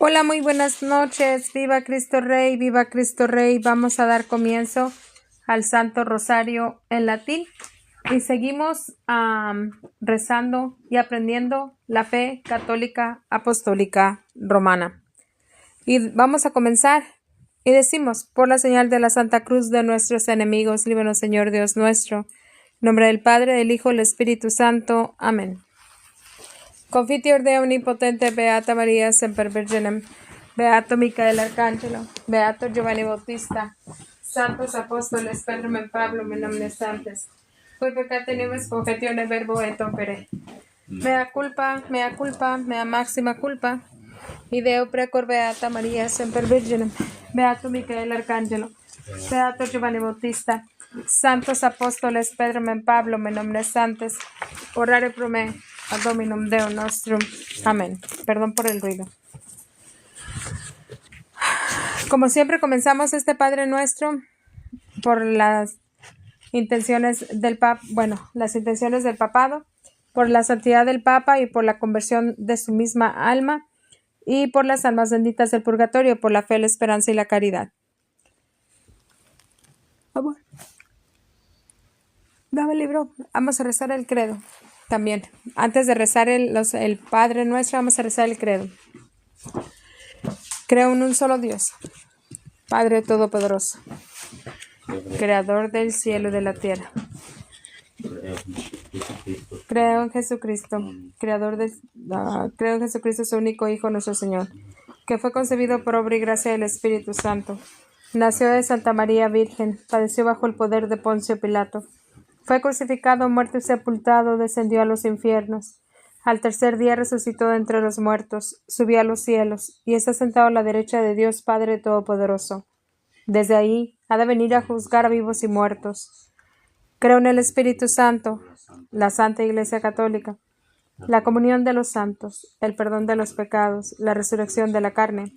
Hola, muy buenas noches. Viva Cristo Rey, viva Cristo Rey. Vamos a dar comienzo al Santo Rosario en latín y seguimos rezando y aprendiendo la fe católica apostólica romana. Y vamos a comenzar y decimos: por la señal de la Santa Cruz de nuestros enemigos, líbranos, Señor Dios nuestro. En nombre del Padre, del Hijo y del Espíritu Santo. Amén. Confiteor de omnipotente, Beata María Semper Virginem, Beato Micael Arcángelo, Beato Giovanni Bautista, Santos Apóstoles, Pedro y Pablo, en nombre santos. Cui peccati nubes confessione verbo et opere. Mea culpa, mea máxima culpa. Y Deo precor Beata María Semper Virginem, Beato Micael Arcángelo, Beato Giovanni Bautista, Santos Apóstoles, Pedro y Pablo, en nombre santos. Orare pro me. Ad Dominum Deo Nostrum. Amén. Perdón por el ruido. Como siempre, comenzamos este Padre Nuestro por las intenciones del las intenciones del papado, por la santidad del Papa y por la conversión de su misma alma, y por las almas benditas del purgatorio, por la fe, la esperanza y la caridad. Dame el libro. Vamos a rezar el credo. También, antes de rezar el Padre Nuestro, vamos a rezar el credo. Creo en un solo Dios, Padre Todopoderoso, Creador del cielo y de la tierra. Creo en Jesucristo, creo en Jesucristo, su único Hijo, nuestro Señor, que fue concebido por obra y gracia del Espíritu Santo. Nació de Santa María Virgen, padeció bajo el poder de Poncio Pilato. Fue crucificado, muerto y sepultado, descendió a los infiernos. Al tercer día resucitó de entre los muertos, subió a los cielos, y está sentado a la derecha de Dios Padre Todopoderoso. Desde ahí ha de venir a juzgar a vivos y muertos. Creo en el Espíritu Santo, la Santa Iglesia Católica, la comunión de los santos, el perdón de los pecados, la resurrección de la carne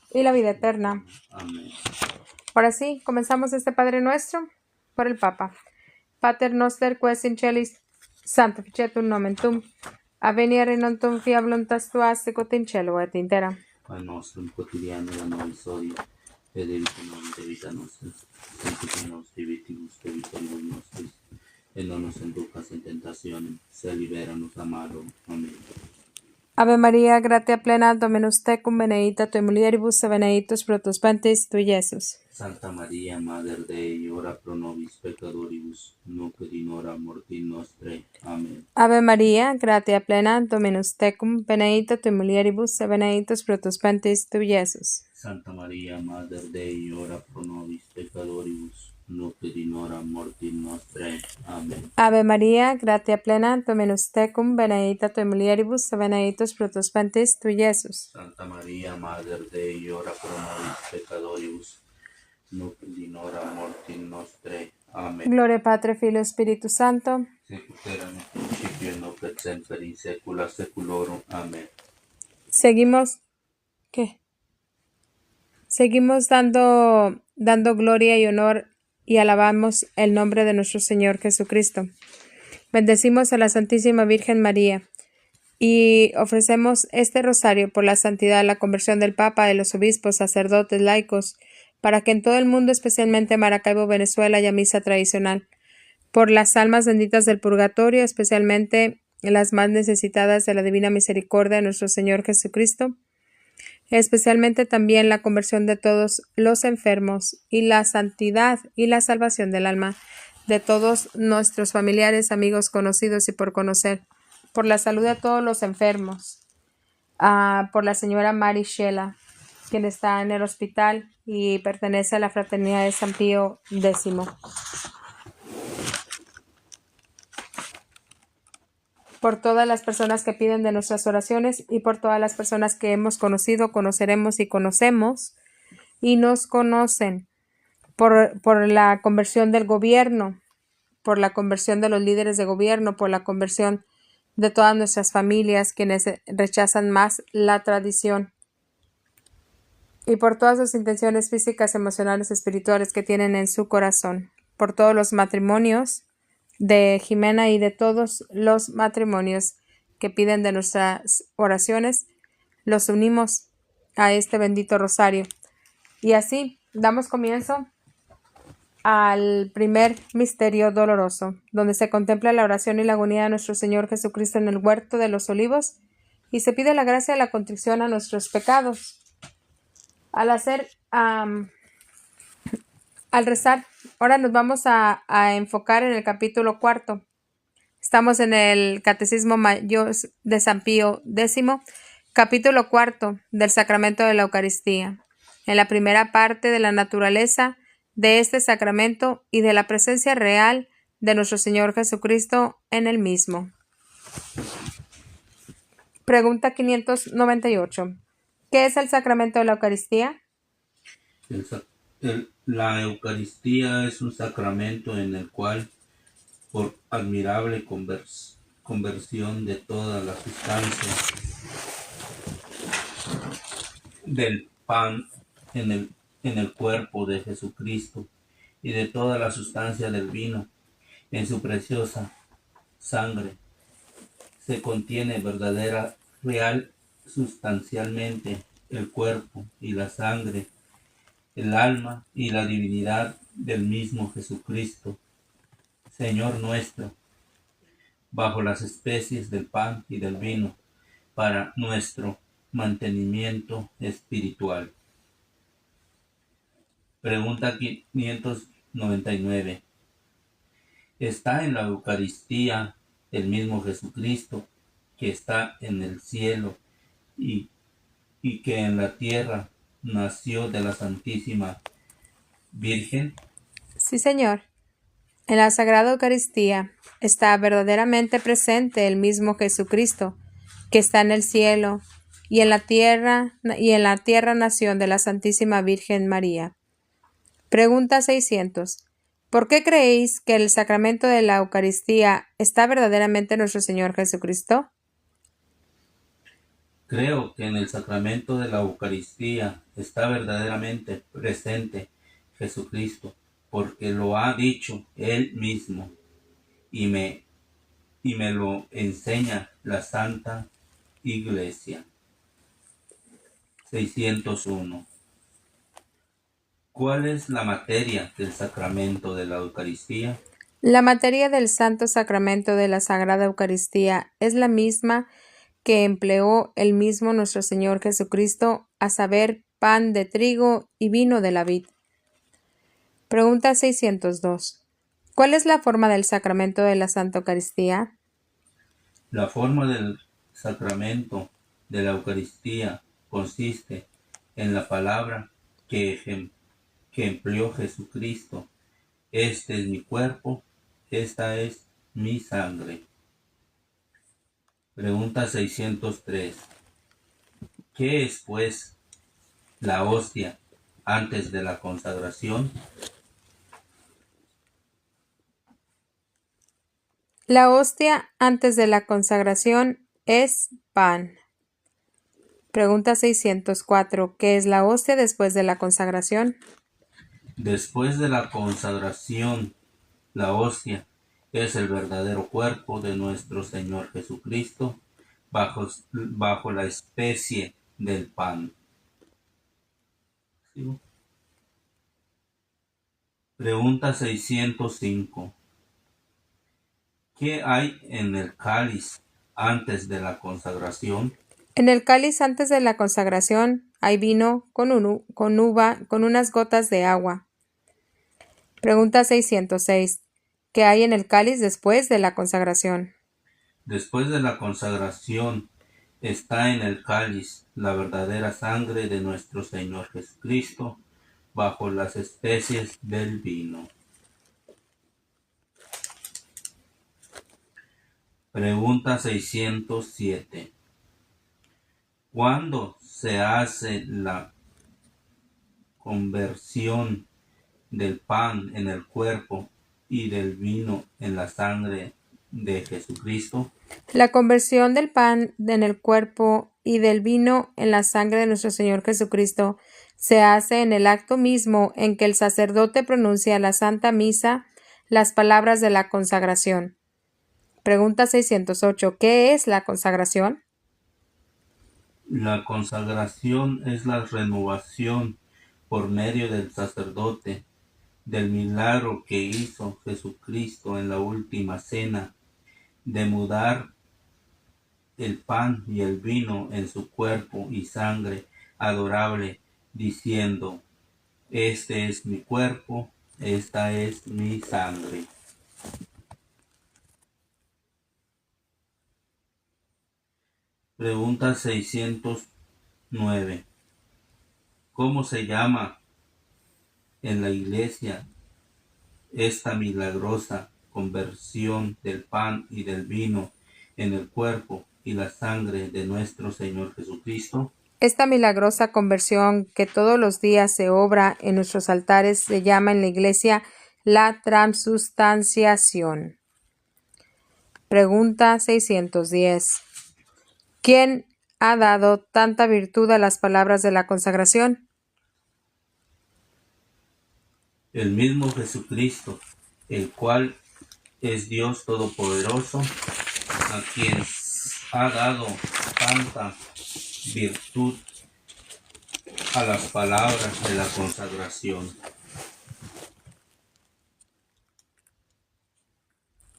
y la vida eterna. Amén. Ahora sí, comenzamos este Padre Nuestro por el Papa. Pater noster, ques in celis, sanctificetur nomen tuum, aveniere non tuum fiat voluntas tua, sicut in cielo et in terra. Pan nostrum quotidiano da nobis hodie, et debite nobis debita nostra, et nos debitibus debitoribus nostris, et non nos inducas in tentationem, sed libera-nos a malo. Amén. Ave María, gratia plena, Dominus tecum, benedicta tui mulieribus, et benedictus fructus ventris tui, Iesus. Santa Maria, Mater Dei, ora pro nobis peccatoribus, nunc et in hora mortis nostrae. Amén. Ave María, gratia plena, Dominus tecum, benedicta tui mulieribus, et benedictus fructus ventris tui, Iesus. Santa Maria, Mater Dei, ora pro nobis peccatoribus, nunc et in hora mortis nostrae. Amén. Ave María, gratia plena, Dominus tecum, benedicta tui mulieribus, et benedictus fructus ventris tui, Iesus. Santa Maria, Mater Dei, ora pro nobis peccatoribus, nunc et in hora mortis nostrae. Amén. Gloria Patri, Filio, Spiritus Santo. Sicut erat in principio et nunc et semper in saecula saeculorum. Amén. Seguimos, ¿qué? Seguimos dando gloria y honor y alabamos el nombre de nuestro Señor Jesucristo. Bendecimos a la Santísima Virgen María y ofrecemos este rosario por la santidad, la conversión del Papa, de los obispos, sacerdotes, laicos, para que en todo el mundo, especialmente en Maracaibo, Venezuela, haya misa tradicional. Por las almas benditas del purgatorio, especialmente las más necesitadas de la divina misericordia de nuestro Señor Jesucristo. Especialmente también la conversión de todos los enfermos y la santidad y la salvación del alma de todos nuestros familiares, amigos, conocidos y por conocer. Por la salud de todos los enfermos. Por la señora Mary Shela, quien está en el hospital y pertenece a la Fraternidad de San Pío X. Por todas las personas que piden de nuestras oraciones y por todas las personas que hemos conocido, conoceremos y conocemos y nos conocen. Por la conversión del gobierno, por la conversión de los líderes de gobierno, por la conversión de todas nuestras familias, quienes rechazan más la tradición, y por todas sus intenciones físicas, emocionales, espirituales que tienen en su corazón, por todos los matrimonios de Jimena y de todos los matrimonios que piden de nuestras oraciones, los unimos a este bendito rosario. Y así damos comienzo al primer misterio doloroso, donde se contempla la oración y la agonía de nuestro Señor Jesucristo en el huerto de los olivos y se pide la gracia de la contrición a nuestros pecados. Al rezar, ahora nos vamos a enfocar en el capítulo 4. Estamos en el Catecismo Mayor de San Pío X, capítulo 4 del Sacramento de la Eucaristía, en la primera parte de la naturaleza de este sacramento y de la presencia real de nuestro Señor Jesucristo en el mismo. Pregunta 598. ¿Qué es el sacramento de la Eucaristía? La Eucaristía es un sacramento en el cual, por admirable conversión de toda la sustancia del pan en el cuerpo de Jesucristo y de toda la sustancia del vino en su preciosa sangre, se contiene verdadera, real, sustancialmente el cuerpo y la sangre, el alma y la divinidad del mismo Jesucristo, Señor nuestro, bajo las especies del pan y del vino, para nuestro mantenimiento espiritual. Pregunta 599. ¿Está en la Eucaristía el mismo Jesucristo que está en el cielo y que en la tierra nació de la Santísima Virgen? Sí, Señor. En la Sagrada Eucaristía está verdaderamente presente el mismo Jesucristo que está en el cielo y en la tierra nació de la Santísima Virgen María. Pregunta 600. ¿Por qué creéis que el sacramento de la Eucaristía está verdaderamente en nuestro Señor Jesucristo? Creo que en el sacramento de la Eucaristía está verdaderamente presente Jesucristo, porque lo ha dicho Él mismo y me lo enseña la Santa Iglesia. 601. ¿Cuál es la materia del sacramento de la Eucaristía? La materia del Santo Sacramento de la Sagrada Eucaristía es la misma que empleó el mismo nuestro Señor Jesucristo, a saber, pan de trigo y vino de la vid. Pregunta 602. ¿Cuál es la forma del sacramento de la Santa Eucaristía? La forma del sacramento de la Eucaristía consiste en la palabra que empleó Jesucristo. Este es mi cuerpo, esta es mi sangre. Pregunta 603. ¿Qué es, pues, la hostia antes de la consagración? La hostia antes de la consagración es pan. Pregunta 604. ¿Qué es la hostia después de la consagración? Después de la consagración, la hostia es el verdadero cuerpo de nuestro Señor Jesucristo bajo la especie del pan. ¿Sí? Pregunta 605. ¿Qué hay en el cáliz antes de la consagración? En el cáliz antes de la consagración hay vino con uva con unas gotas de agua. Pregunta 606. ¿Qué hay en el cáliz después de la consagración? Después de la consagración está en el cáliz la verdadera sangre de nuestro Señor Jesucristo bajo las especies del vino. Pregunta 607. ¿Cuándo se hace la conversión del pan en el cuerpo y del vino en la sangre de Jesucristo? La conversión del pan en el cuerpo y del vino en la sangre de nuestro Señor Jesucristo se hace en el acto mismo en que el sacerdote pronuncia la Santa Misa, las palabras de la consagración. Pregunta 608. ¿Qué es la consagración? La consagración es la renovación por medio del sacerdote del milagro que hizo Jesucristo en la última cena, de mudar el pan y el vino en su cuerpo y sangre adorable, diciendo: este es mi cuerpo, esta es mi sangre. Pregunta 609. ¿Cómo se llama en la Iglesia esta milagrosa conversión del pan y del vino en el cuerpo y la sangre de nuestro Señor Jesucristo? Esta milagrosa conversión que todos los días se obra en nuestros altares se llama en la Iglesia la transustanciación. Pregunta 610. ¿Quién ha dado tanta virtud a las palabras de la consagración? El mismo Jesucristo, el cual es Dios Todopoderoso, a quien ha dado tanta virtud a las palabras de la consagración.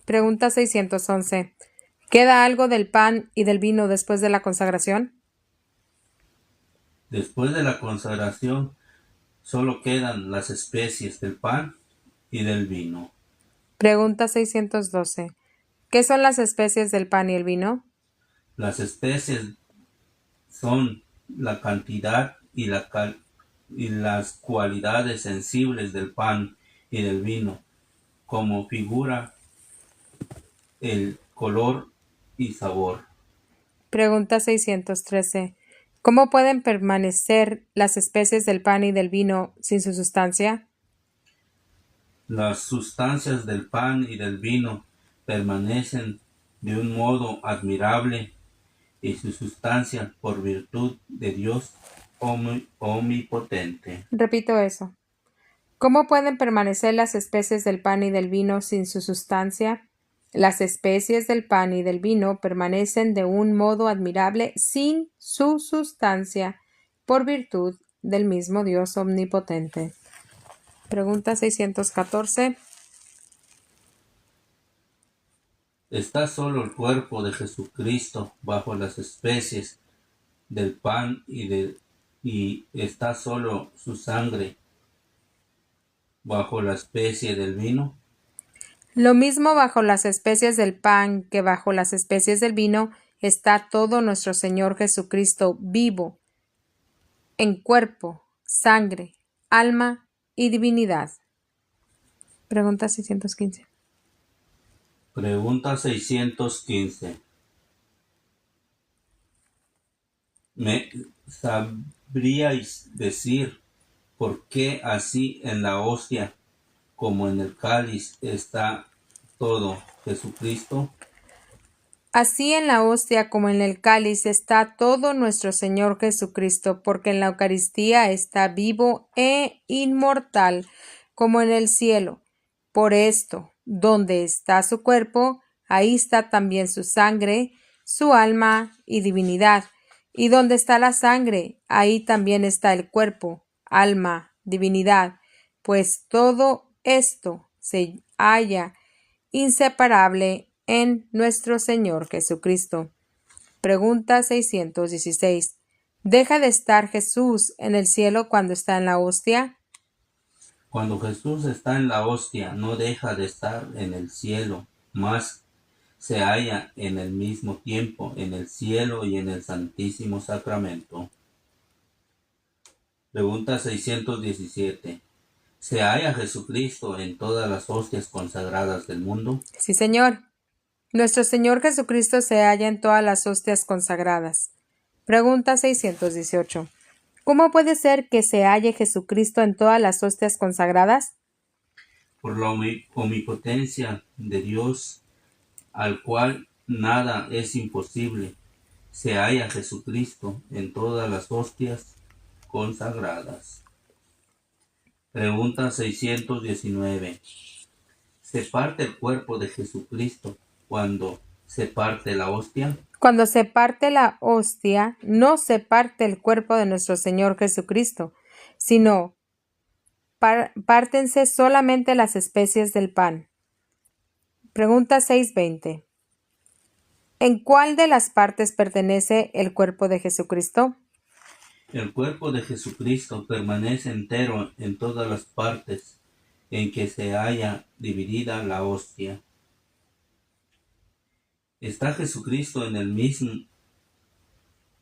Pregunta 611. ¿Queda algo del pan y del vino después de la consagración? Después de la consagración, solo quedan las especies del pan y del vino. Pregunta 612. ¿Qué son las especies del pan y el vino? Las especies son la cantidad y las cualidades sensibles del pan y del vino, como figura el color y sabor. Pregunta 613. ¿Cómo pueden permanecer las especies del pan y del vino sin su sustancia? Las sustancias del pan y del vino permanecen de un modo admirable, y su sustancia por virtud de Dios omnipotente. Repito eso. ¿Cómo pueden permanecer las especies del pan y del vino sin su sustancia? Las especies del pan y del vino permanecen de un modo admirable sin su sustancia, por virtud del mismo Dios omnipotente. Pregunta 614. Está solo el cuerpo de Jesucristo bajo las especies del pan y está solo su sangre bajo la especie del vino. Lo mismo bajo las especies del pan que bajo las especies del vino está todo nuestro Señor Jesucristo vivo, en cuerpo, sangre, alma y divinidad. Pregunta 615. Pregunta 615. ¿Me sabríais decir por qué así en la hostia como en el cáliz está todo Jesucristo? Así en la hostia como en el cáliz está todo nuestro Señor Jesucristo, porque en la Eucaristía está vivo e inmortal, como en el cielo. Por esto, donde está su cuerpo, ahí está también su sangre, su alma y divinidad. Y donde está la sangre, ahí también está el cuerpo, alma, divinidad, pues todo esto se halla inseparable en nuestro Señor Jesucristo. Pregunta 616. ¿Deja de estar Jesús en el cielo cuando está en la hostia? Cuando Jesús está en la hostia, no deja de estar en el cielo, mas se halla en el mismo tiempo en el cielo y en el Santísimo Sacramento. Pregunta 617. ¿Se halla Jesucristo en todas las hostias consagradas del mundo? Sí, Señor. Nuestro Señor Jesucristo se halla en todas las hostias consagradas. Pregunta 618. ¿Cómo puede ser que se halle Jesucristo en todas las hostias consagradas? Por la omnipotencia de Dios, al cual nada es imposible, se halla Jesucristo en todas las hostias consagradas. Pregunta 619. ¿Se parte el cuerpo de Jesucristo cuando se parte la hostia? Cuando se parte la hostia, no se parte el cuerpo de nuestro Señor Jesucristo, sino pártense solamente las especies del pan. Pregunta 620. ¿En cuál de las partes pertenece el cuerpo de Jesucristo? El cuerpo de Jesucristo permanece entero en todas las partes en que se haya dividida la hostia. ¿Está Jesucristo en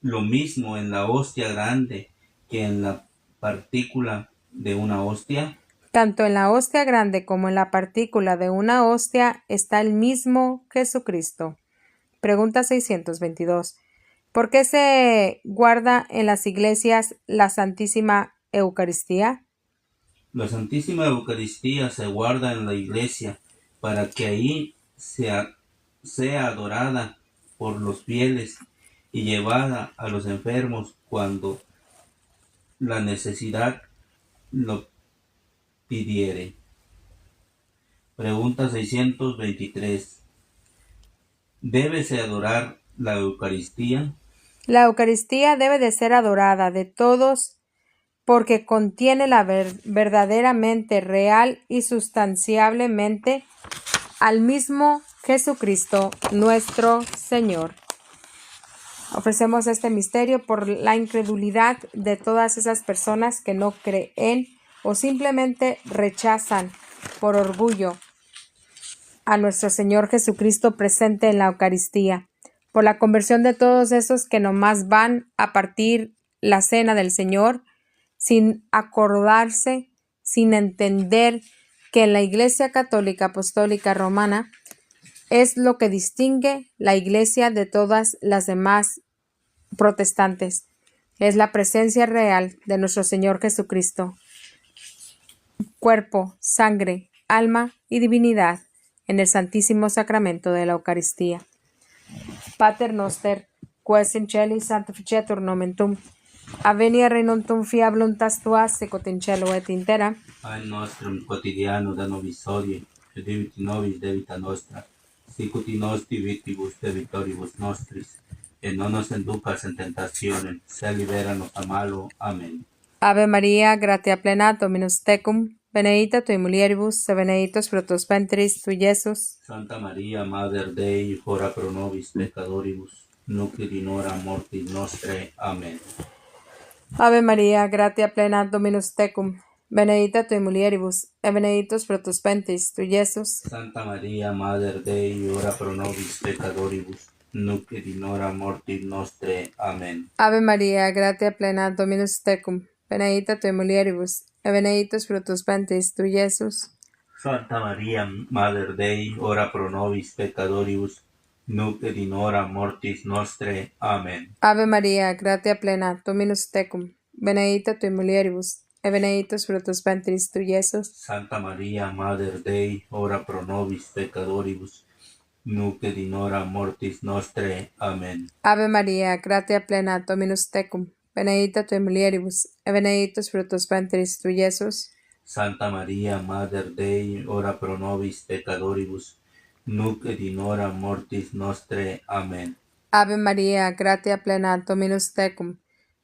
lo mismo en la hostia grande que en la partícula de una hostia? Tanto en la hostia grande como en la partícula de una hostia está el mismo Jesucristo. Pregunta 622. ¿Por qué se guarda en las iglesias la Santísima Eucaristía? La Santísima Eucaristía se guarda en la iglesia para que ahí sea adorada por los fieles y llevada a los enfermos cuando la necesidad lo pidiere. Pregunta 623. ¿Débese adorar la Eucaristía? La Eucaristía debe de ser adorada de todos porque contiene la verdaderamente real y sustanciablemente al mismo Jesucristo nuestro Señor. Ofrecemos este misterio por la incredulidad de todas esas personas que no creen o simplemente rechazan por orgullo a nuestro Señor Jesucristo presente en la Eucaristía, por la conversión de todos esos que nomás van a partir la cena del Señor sin acordarse, sin entender que en la Iglesia Católica Apostólica Romana es lo que distingue la Iglesia de todas las demás protestantes. Es la presencia real de nuestro Señor Jesucristo, cuerpo, sangre, alma y divinidad en el Santísimo Sacramento de la Eucaristía. Pater noster, quas in celi sanctificetur nomen tuum, avenia regnum fiat voluntas tua sicut in cielo et in terra. Pan nostrum quotidiano da nobis hodie, et debiti nobis debita nostra, sicut in nos divitibus debitoribus nostris, et non nos inducas en tentationem, sed libera nos a malo. Amén. Ave Maria, gratia plena, Dominus tecum, benedicta tui mulieribus, et benedictus fructus ventris tui, Iesus. Santa Maria, Mater Dei, ora pro nobis peccatoribus, nunc et in hora mortis nostrae. Amén. Ave Maria, gratia plena, Dominus tecum, benedicta tui mulieribus, et benedictus fructus ventris tui, Iesus. Santa Maria, Mater Dei, ora pro nobis peccatoribus, nunc et in hora mortis nostrae. Amén. Ave Maria, gratia plena, Dominus tecum, benedicta tui mulieribus, et benedictus fructus ventris tui, Iesus. Santa Maria, Mater Dei, ora pro nobis peccatoribus, nunc et in hora mortis nostrae. Amén. Ave Maria, gratia plena, Dominus tecum, benedicta tui mulieribus, et benedictus fructus ventris tui, Iesus. Santa Maria, Mater Dei, ora pro nobis peccatoribus, nunc et in hora mortis nostrae. Amén. Ave Maria, gratia plena, Dominus tecum, benedicta tui mulieribus, et benedictus fructus ventris tui, Iesus. Santa Maria, Mater Dei, ora pro nobis peccatoribus, nunc et in hora mortis nostrae. Amén. Ave Maria, gratia plena, Dominus tecum,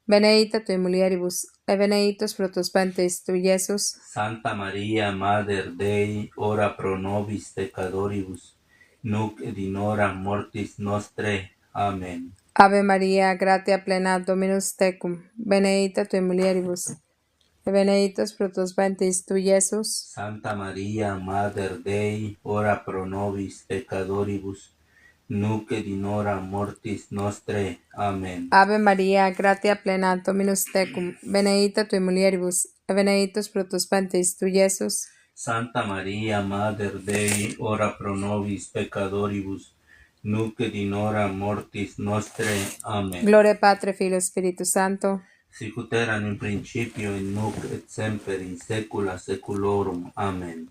benedicta tui mulieribus, et benedictus fructus ventris tui, Iesus. Santa Maria, Mater Dei, ora pro nobis peccatoribus, nunc et in hora mortis nostrae. Amén. Ave Maria, gratia plena, Dominus tecum, benedicta tui mulieribus, et benedictus fructus ventris tui, Iesus. Santa Maria, Mater Dei, ora pro nobis peccatoribus, nunc et in hora mortis nostrae. Amén. Ave Maria, gratia plena, Dominus tecum, benedicta tui mulieribus, et benedictus fructus ventris tui, Iesus. Santa Maria, Mater Dei, ora pro nobis peccatoribus, nunc et in hora mortis nostrae. Amén. Gloria Patri, Filio, Spiritus Santo. Sicut erat in principio, in nunc et semper, in saecula saeculorum. Amén.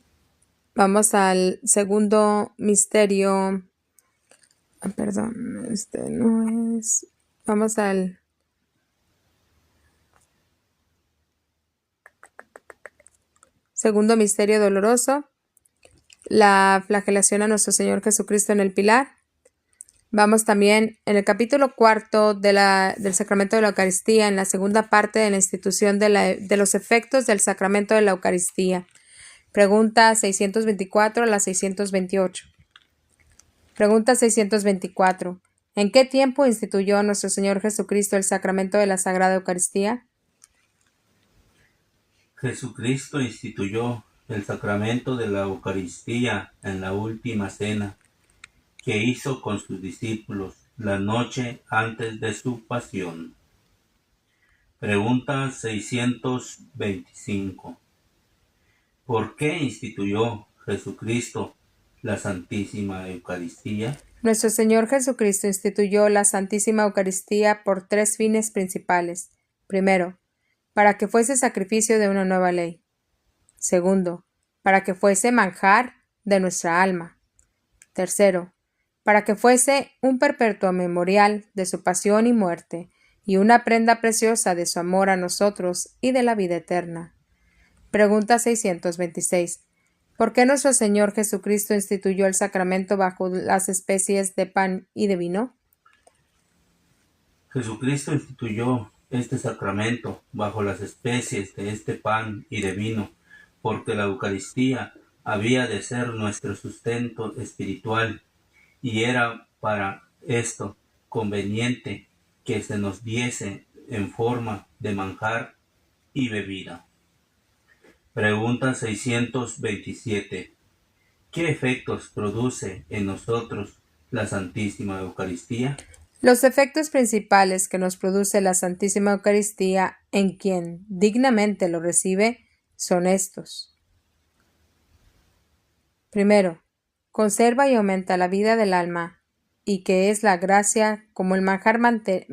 Vamos al segundo misterio. Perdón, este no es. Vamos al segundo misterio doloroso. La flagelación a nuestro Señor Jesucristo en el pilar. Vamos también en el capítulo 4 del sacramento de la Eucaristía, en la segunda parte de la institución de los efectos del sacramento de la Eucaristía. Pregunta 624 a la 628. Pregunta 624. ¿En qué tiempo instituyó nuestro Señor Jesucristo el sacramento de la Sagrada Eucaristía? Jesucristo instituyó el sacramento de la Eucaristía en la última cena que hizo con sus discípulos la noche antes de su pasión. Pregunta 625. ¿Por qué instituyó Jesucristo la Santísima Eucaristía? Nuestro Señor Jesucristo instituyó la Santísima Eucaristía por 3 fines principales. Primero, para que fuese sacrificio de una nueva ley. Segundo, para que fuese manjar de nuestra alma. Tercero, para que fuese un perpetuo memorial de su pasión y muerte, y una prenda preciosa de su amor a nosotros y de la vida eterna. Pregunta 626. ¿Por qué nuestro Señor Jesucristo instituyó el sacramento bajo las especies de pan y de vino? Jesucristo instituyó este sacramento bajo las especies de este pan y de vino, porque la Eucaristía había de ser nuestro sustento espiritual, y era para esto conveniente que se nos diese en forma de manjar y bebida. Pregunta 627. ¿Qué efectos produce en nosotros la Santísima Eucaristía? Los efectos principales que nos produce la Santísima Eucaristía en quien dignamente lo recibe son estos. Primero, conserva y aumenta la vida del alma, y que es la gracia como el manjar material,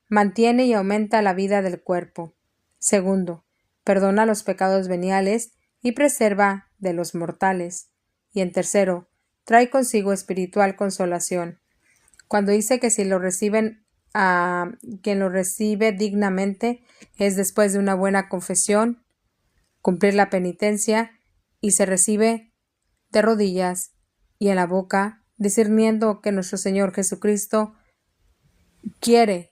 mantiene y aumenta la vida del cuerpo. Segundo, perdona los pecados veniales y preserva de los mortales. Y en tercero, trae consigo espiritual consolación. Cuando dice que si lo reciben a quien lo recibe dignamente es después de una buena confesión, cumplir la penitencia y se recibe de rodillas y en la boca, discerniendo que nuestro Señor Jesucristo quiere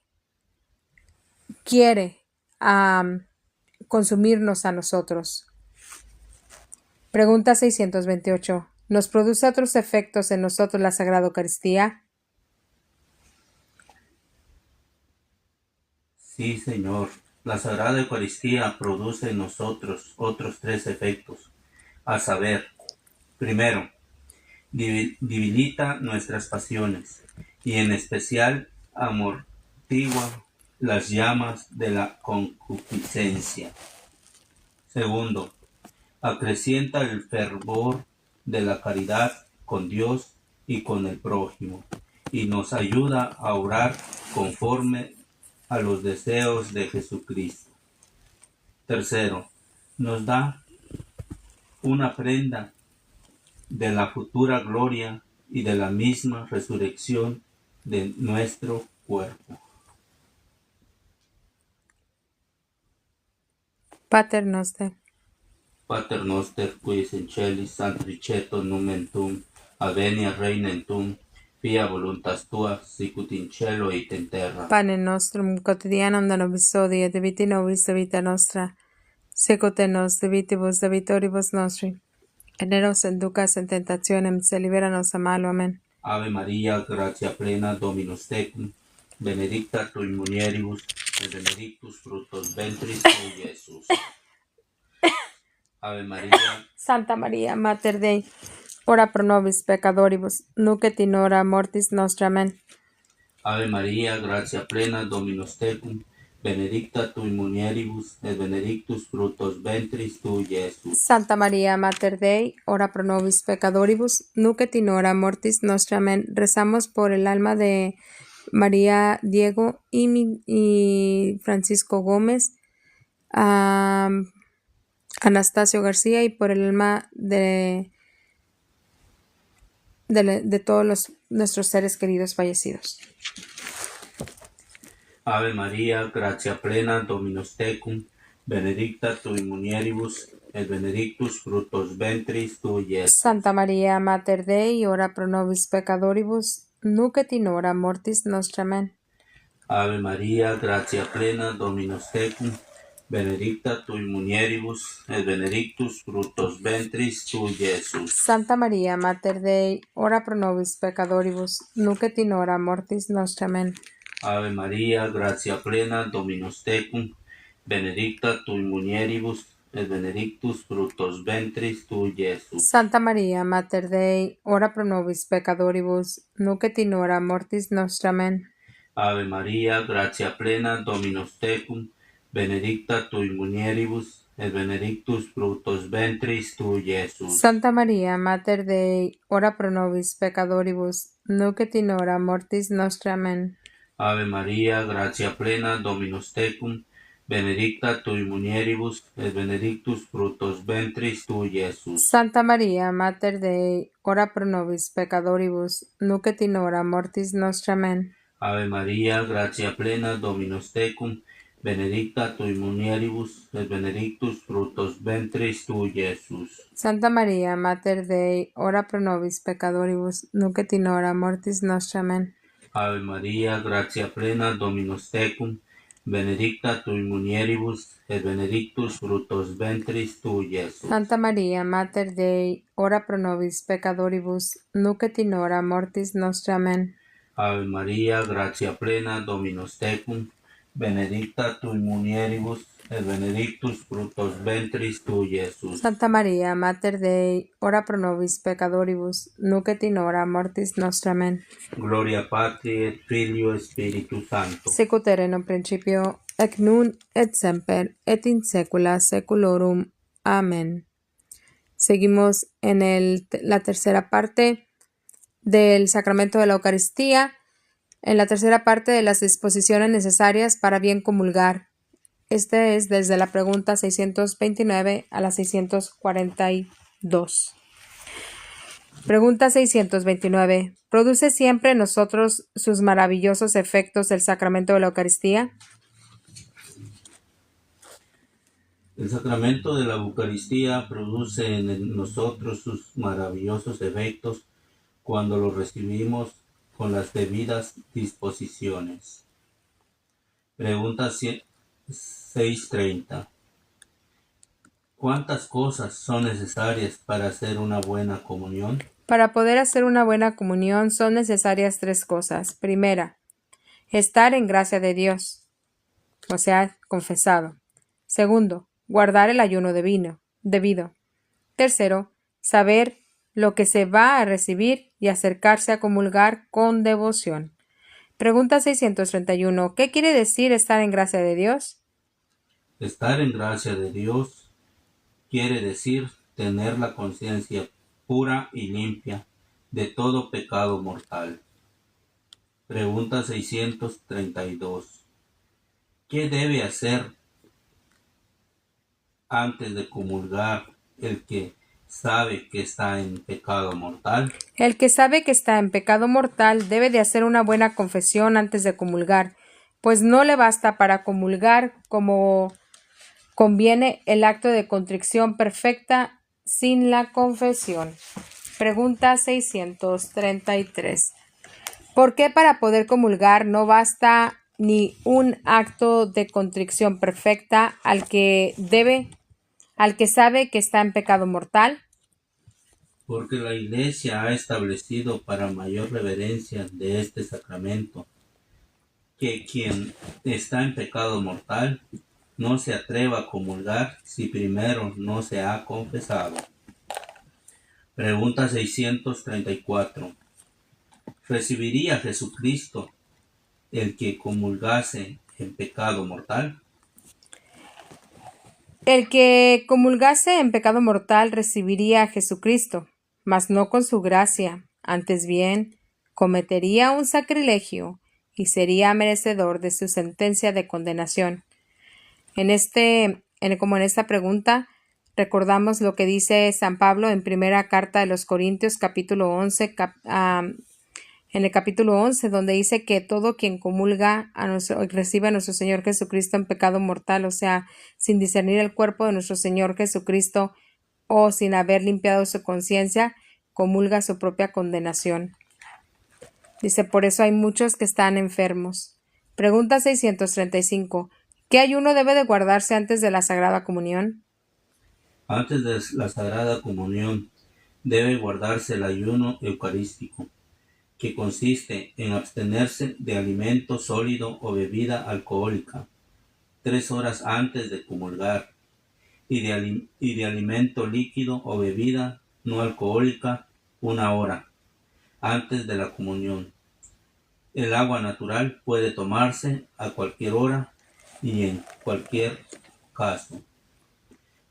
consumirnos a nosotros. Pregunta 628. ¿Nos produce otros efectos en nosotros la Sagrada Eucaristía? Sí, Señor. La Sagrada Eucaristía produce en nosotros otros 3 efectos, a saber, primero, debilita nuestras pasiones y en especial amortigua las llamas de la concupiscencia. Segundo, acrecienta el fervor de la caridad con Dios y con el prójimo, y nos ayuda a orar conforme a los deseos de Jesucristo. Tercero, nos da una prenda de la futura gloria y de la misma resurrección de nuestro cuerpo. Pater Noster. Pater noster, qui es in celis, sanctificetur nomen tuum, avenia regnum tuum, fiat voluntas tua, sicut in cielo et in terra. Pane nostrum quotidianum da nobis hodie, et debite nobis debita nostra, sicut et nos debitibus debitoribus nostri. Et ne nos inducas in tentationem, sed libera nos a malo. Amen. Ave Maria, gratia plena, Dominus tecum, benedicta tui mulieribus, et benedictus fructus ventris tui, Iesus. Ave Maria, Santa Maria, Mater Dei, ora pro nobis peccatoribus, nunc et in hora mortis nostra. Amen. Ave Maria, gratia plena, Dominus tecum, benedicta tui mulieribus, et benedictus fructus ventris tui, Iesus. Santa Maria, Mater Dei, ora pro nobis peccatoribus, nunc et in hora mortis nostra. Amen. Rezamos por el alma de María Diego y Francisco Gómez, Anastasio García, y por el alma de todos nuestros seres queridos fallecidos. Ave Maria, gratia plena, Dominus tecum, benedicta tui mulieribus, et benedictus fructus ventris tui, Iesus. Santa Maria, Mater Dei, ora pro nobis peccatoribus, nunc et in hora mortis nostra. Amen. Ave Maria, gratia plena, Dominus tecum, benedicta tui mulieribus, et benedictus fructus ventris tui, Iesus. Santa Maria, Mater Dei, ora pro nobis peccatoribus, nunc et in hora mortis nostra. Amen. Ave Maria, gratia plena, Dominus tecum, benedicta tui mulieribus, et benedictus fructus ventris tui, Iesus. Santa Maria, Mater Dei, ora pro nobis peccatoribus, nunc et in hora mortis nostra. Amen. Ave Maria, gratia plena, Dominus tecum, benedicta tui mulieribus, et benedictus fructus ventris tui, Iesus. Santa Maria, Mater Dei, ora pro nobis peccatoribus, nunc et in hora mortis nostra. Amen. Ave Maria, gratia plena, Dominus tecum, benedicta tui mulieribus, et benedictus fructus ventris tui, Iesus. Santa Maria, Mater Dei, ora pro nobis peccatoribus, nunc et in hora mortis nostra. Amen. Ave Maria, gratia plena, Dominus tecum, benedicta tui mulieribus, et benedictus fructus ventris tui, Iesus. Santa Maria, Mater Dei, ora pro nobis peccatoribus, nunc et in hora mortis nostra. Amen. Ave Maria, gratia plena, Dominus tecum, benedicta tui mulieribus, et benedictus fructus ventris tui, Iesus. Santa Maria, Mater Dei, ora pro nobis peccatoribus, nunc et in hora mortis nostra. Amen. Ave Maria, gratia plena, Dominus tecum, benedicta tui mulieribus, et benedictus fructus ventris tui, Iesus. Santa Maria, Mater Dei, ora pro nobis peccatoribus, nunc et in hora mortis nostra. Amen. Gloria Patri et Filio Spiritus Sancto. Sicut erat in principio, et nun et semper, et in saecula saeculorum. Amén. Seguimos en la tercera parte del sacramento de la Eucaristía, en la tercera parte de las disposiciones necesarias para bien comulgar. Este es desde la pregunta 629 a la 642. Pregunta 629. ¿Produce siempre en nosotros sus maravillosos efectos el sacramento de la Eucaristía? El sacramento de la Eucaristía produce en nosotros sus maravillosos efectos cuando lo recibimos con las debidas disposiciones. Pregunta 630. ¿Cuántas cosas son necesarias para hacer una buena comunión? Para poder hacer una buena comunión son necesarias 3 cosas. Primera, estar en gracia de Dios, o sea, confesado. Segundo, guardar el ayuno debido. Tercero, saber lo que se va a recibir y acercarse a comulgar con devoción. Pregunta 631. ¿Qué quiere decir estar en gracia de Dios? Estar en gracia de Dios quiere decir tener la conciencia pura y limpia de todo pecado mortal. Pregunta 632. ¿Qué debe hacer antes de comulgar el que sabe que está en pecado mortal? El que sabe que está en pecado mortal debe de hacer una buena confesión antes de comulgar, pues no le basta para comulgar como conviene el acto de contrición perfecta sin la confesión. Pregunta 633. ¿Por qué para poder comulgar no basta ni un acto de contrición perfecta al que sabe que está en pecado mortal? Porque la Iglesia ha establecido para mayor reverencia de este sacramento que quien está en pecado mortal no se atreva a comulgar si primero no se ha confesado. Pregunta 634. ¿Recibiría Jesucristo el que comulgase en pecado mortal? El que comulgase en pecado mortal recibiría a Jesucristo, mas no con su gracia, antes bien cometería un sacrilegio y sería merecedor de su sentencia de condenación. Como en esta pregunta, recordamos lo que dice San Pablo en primera carta de los Corintios, capítulo 11, en el capítulo 11, donde dice que todo quien comulga recibe a nuestro Señor Jesucristo en pecado mortal, o sea, sin discernir el cuerpo de nuestro Señor Jesucristo o sin haber limpiado su conciencia, comulga su propia condenación. Dice, por eso hay muchos que están enfermos. Pregunta 635. ¿Qué ayuno debe de guardarse antes de la Sagrada Comunión? Antes de la Sagrada Comunión debe guardarse el ayuno eucarístico, que consiste en abstenerse de alimento sólido o bebida alcohólica 3 horas antes de comulgar y de alimento líquido o bebida no alcohólica 1 hora antes de la comunión. El agua natural puede tomarse a cualquier hora y en cualquier caso.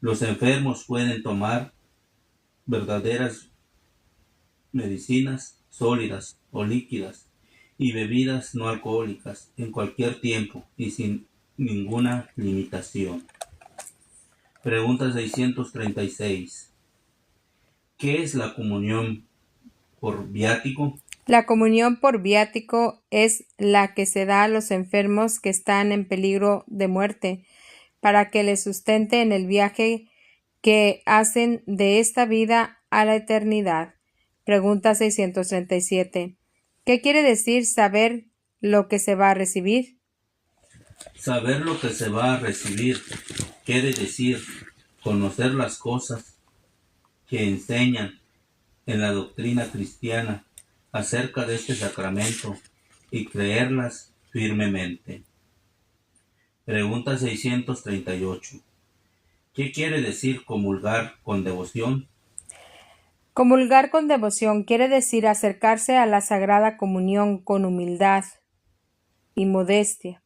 Los enfermos pueden tomar verdaderas medicinas sólidas o líquidas y bebidas no alcohólicas en cualquier tiempo y sin ninguna limitación. Pregunta 636. ¿Qué es la comunión por viático? La comunión por viático es la que se da a los enfermos que están en peligro de muerte, para que les sustente en el viaje que hacen de esta vida a la eternidad. Pregunta 637. ¿Qué quiere decir saber lo que se va a recibir? Saber lo que se va a recibir quiere decir conocer las cosas que enseñan en la doctrina cristiana acerca de este sacramento y creerlas firmemente. Pregunta 638. ¿Qué quiere decir comulgar con devoción? Comulgar con devoción quiere decir acercarse a la Sagrada Comunión con humildad y modestia,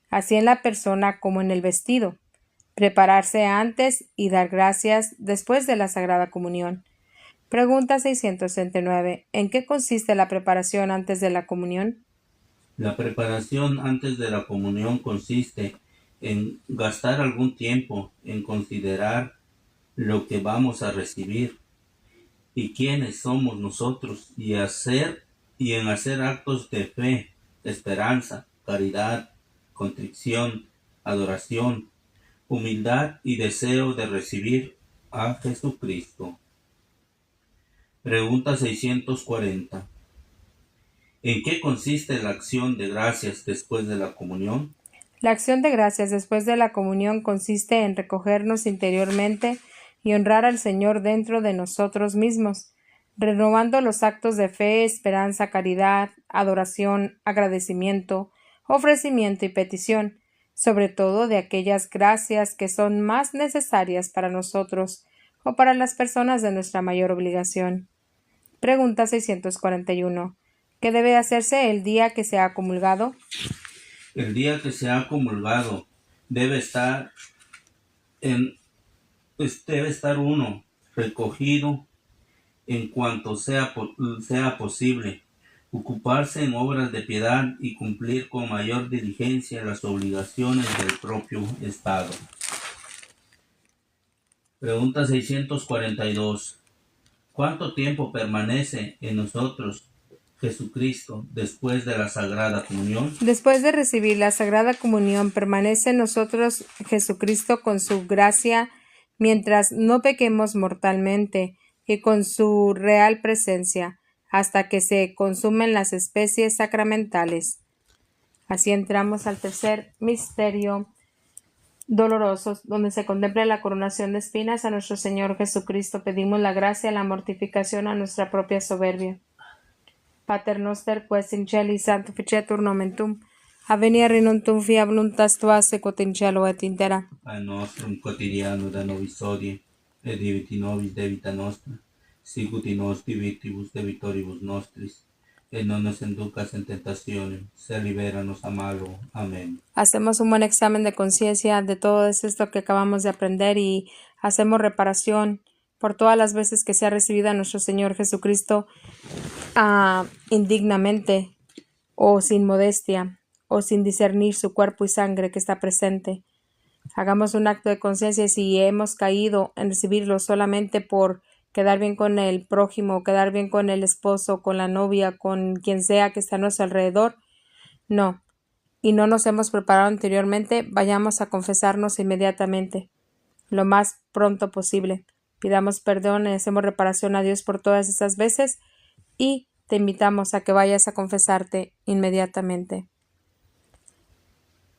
así en la persona como en el vestido, prepararse antes y dar gracias después de la Sagrada Comunión. Pregunta 669. ¿En qué consiste la preparación antes de la comunión? La preparación antes de la comunión consiste en gastar algún tiempo en considerar lo que vamos a recibir y quiénes somos nosotros y en hacer actos de fe, esperanza, caridad, contrición, adoración, humildad y deseo de recibir a Jesucristo. Pregunta 640. ¿En qué consiste la acción de gracias después de la comunión? La acción de gracias después de la comunión consiste en recogernos interiormente y honrar al Señor dentro de nosotros mismos, renovando los actos de fe, esperanza, caridad, adoración, agradecimiento, ofrecimiento y petición, sobre todo de aquellas gracias que son más necesarias para nosotros o para las personas de nuestra mayor obligación. Pregunta 641. ¿Qué debe hacerse el día que se ha comulgado? El día que se ha comulgado debe estar uno recogido en cuanto sea posible, ocuparse en obras de piedad y cumplir con mayor diligencia las obligaciones del propio Estado. Pregunta 642. ¿Cuánto tiempo permanece en nosotros Jesucristo después de la Sagrada Comunión? Después de recibir la Sagrada Comunión, permanece en nosotros Jesucristo con su gracia mientras no pequemos mortalmente y con su real presencia, hasta que se consumen las especies sacramentales. Así entramos al tercer misterio doloroso, donde se contempla la coronación de espinas a nuestro Señor Jesucristo. Pedimos la gracia, la mortificación a nuestra propia soberbia. Pater noster, quaes in celi sanctificetur nomen tuum, avenia regnum tuum, fiat voluntas tua sequot in cielo et in terra. Al nostrum quotidiano da nobis hodie, et debiti nobis debita nostra, sicut in nos debitibus debitoribus nostris, et non nos inducas en tentacionem, se liberanos a malo. Amén. Hacemos un buen examen de conciencia de todo esto que acabamos de aprender y hacemos reparación por todas las veces que se ha recibido a nuestro Señor Jesucristo indignamente o sin modestia o sin discernir su cuerpo y sangre que está presente. Hagamos un acto de conciencia y si hemos caído en recibirlo solamente por quedar bien con el prójimo, quedar bien con el esposo, con la novia, con quien sea que está a nuestro alrededor. No. Y no nos hemos preparado anteriormente, vayamos a confesarnos inmediatamente, lo más pronto posible. Pidamos perdón y hacemos reparación a Dios por todas esas veces y te invitamos a que vayas a confesarte inmediatamente.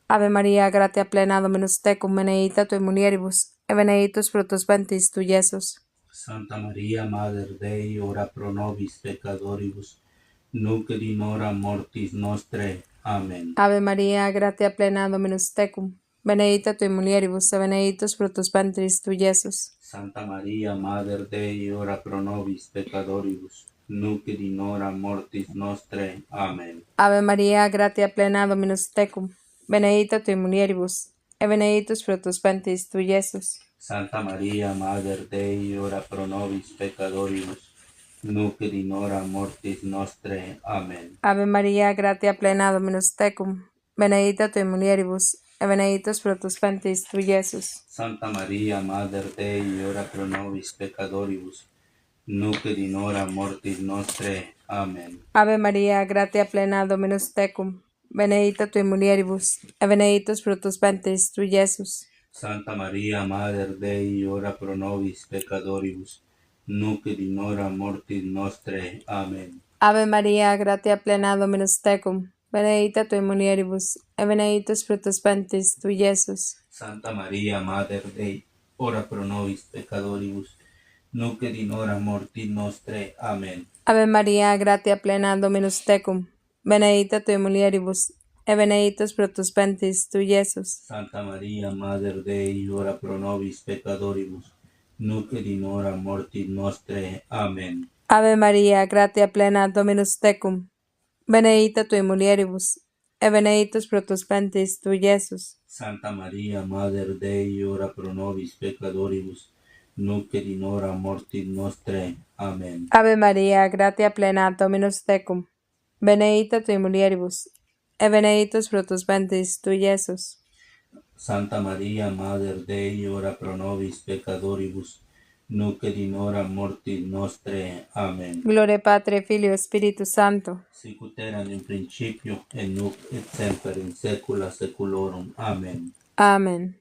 Ave María, gratia plena, Dominus tecum, benedicta tui mulieribus, et benedictus fructus ventris tui, Iesus. Santa Maria, Mater Dei, ora pro nobis peccatoribus, nunc et in hora mortis nostrae. Amen. Ave María, gratia plena, Dominus tecum, benedicta tui mulieribus, et benedictus fructus ventris tui, Iesus. Santa Maria, Mater Dei, ora pro nobis peccatoribus, nunc et in hora mortis nostrae. Amen. Ave María, gratia plena, Dominus tecum, benedicta tui mulieribus, et benedictus fructus ventris tui, Iesus. Santa Maria, Mater Dei, ora pro nobis peccatoribus, nunc et in hora mortis nostrae. Amen. Ave María, gratia plena, Dominus tecum, benedicta tui mulieribus, et benedictus fructus ventris tui, Iesus. Santa Maria, Mater Dei, ora pro nobis peccatoribus, nunc et in hora mortis nostrae. Amen. Ave María, gratia plena, Dominus tecum, benedicta tui mulieribus, et benedictus fructus ventris tui, Iesus. Santa Maria, Mater Dei, ora pro nobis peccatoribus, nunc et in hora mortis nostrae. Amen. Ave María, gratia plena, Dominus tecum, benedicta tui mulieribus, et benedictus fructus ventris tui, Iesus. Santa Maria, Mater Dei, ora pro nobis peccatoribus, nunc et in hora mortis nostrae. Amen. Ave María, gratia plena, Dominus tecum, benedicta tui mulieribus, et benedictus fructus ventris tui, Iesus. Santa Maria, Mater Dei, ora pro nobis peccatoribus, nunc et in hora mortis nostrae. Amen. Ave María, gratia plena, Dominus tecum, benedicta tui mulieribus, et benedictus fructus ventris tui, Iesus. Santa Maria, Mater Dei, ora pro nobis peccatoribus, nunc et in hora mortis nostrae. Amen. Ave María, gratia plena, Dominus tecum, benedicta tui mulieribus, et benedictus fructus ventris tui, Iesus. Santa Maria, Mater Dei, ora pro nobis peccatoribus, nunc et in hora mortis nostrae. Amen. Gloria Patri, Filio, Spiritus Santo. Sicut erat in principio, et nunc et semper in saecula saeculorum. Amen. Amén.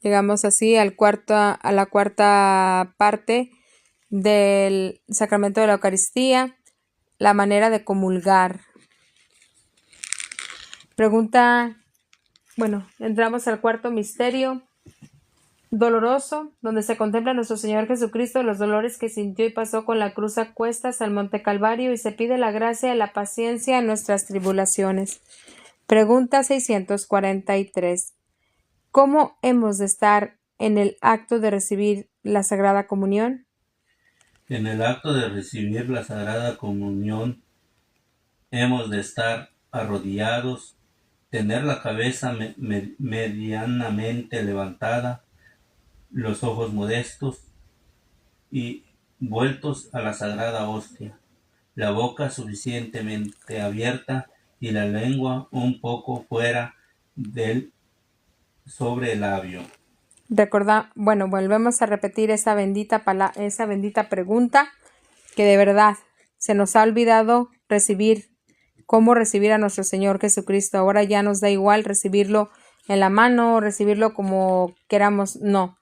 Llegamos así a la cuarta parte del sacramento de la Eucaristía, la manera de comulgar. Entramos al cuarto misterio doloroso, donde se contempla a nuestro Señor Jesucristo, los dolores que sintió y pasó con la cruz a cuestas al Monte Calvario, y se pide la gracia y la paciencia en nuestras tribulaciones. Pregunta 643. ¿Cómo hemos de estar en el acto de recibir la Sagrada Comunión? En el acto de recibir la Sagrada Comunión hemos de estar arrodillados, tener la cabeza medianamente levantada, los ojos modestos y vueltos a la Sagrada Hostia, la boca suficientemente abierta y la lengua un poco fuera del sobrelabio. Volvemos a repetir esa bendita pregunta, que de verdad se nos ha olvidado cómo recibir a nuestro Señor Jesucristo. Ahora ya nos da igual recibirlo en la mano, recibirlo como queramos. No.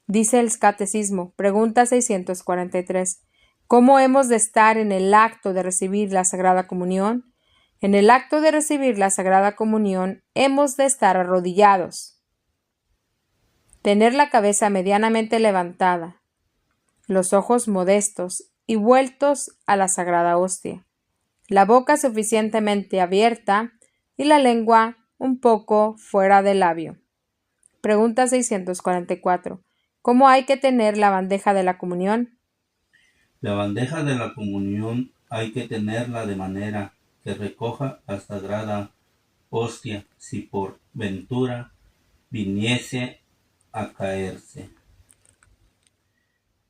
Dice el Catecismo, pregunta 643. ¿Cómo hemos de estar en el acto de recibir la Sagrada Comunión? En el acto de recibir la Sagrada Comunión hemos de estar arrodillados, tener la cabeza medianamente levantada, los ojos modestos y vueltos a la Sagrada Hostia, la boca suficientemente abierta y la lengua un poco fuera del labio. Pregunta 644. ¿Cómo hay que tener la bandeja de la comunión? La bandeja de la comunión hay que tenerla de manera que recoja la Sagrada Hostia si por ventura viniese a caerse.